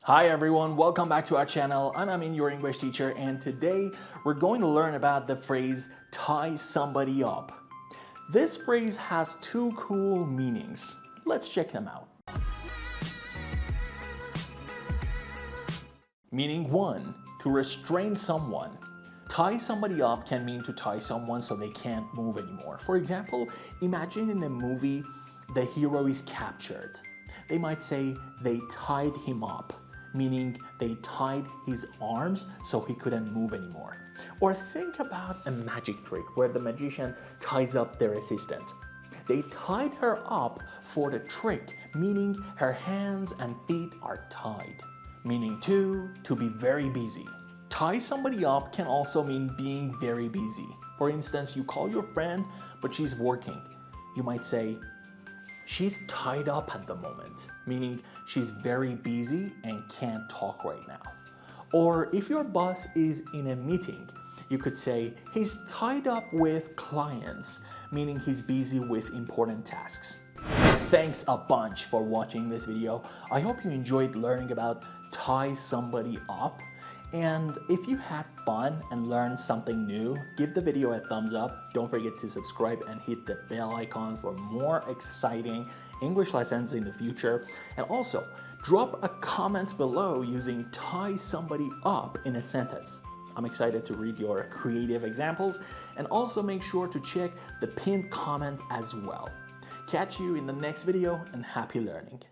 Hi everyone, welcome back to our channel. I'm Amin, your English teacher, and today we're going to learn about the phrase tie somebody up. This phrase has two cool meanings. Let's check them out. Meaning 1, to restrain someone. Tie somebody up can mean to tie someone so they can't move anymore. For example, imagine in a movie the hero is captured. They might say they tied him up, meaning they tied his arms so he couldn't move anymore. Or think about a magic trick where the magician ties up their assistant. They tied her up for the trick, meaning her hands and feet are tied. Meaning 2, to be very busy. Tie somebody up can also mean being very busy. For instance, you call your friend, but she's working. You might say, she's tied up at the moment, meaning she's very busy and can't talk right now. Or if your boss is in a meeting, you could say, he's tied up with clients, meaning he's busy with important tasks. Thanks a bunch for watching this video. I hope you enjoyed learning about tie somebody up. And if you had fun and learned something new, give the video a thumbs up. Don't forget to subscribe and hit the bell icon for more exciting English lessons in the future. And also, drop a comment below using tie somebody up in a sentence. I'm excited to read your creative examples, and also make sure to check the pinned comment as well. Catch you in the next video, and happy learning.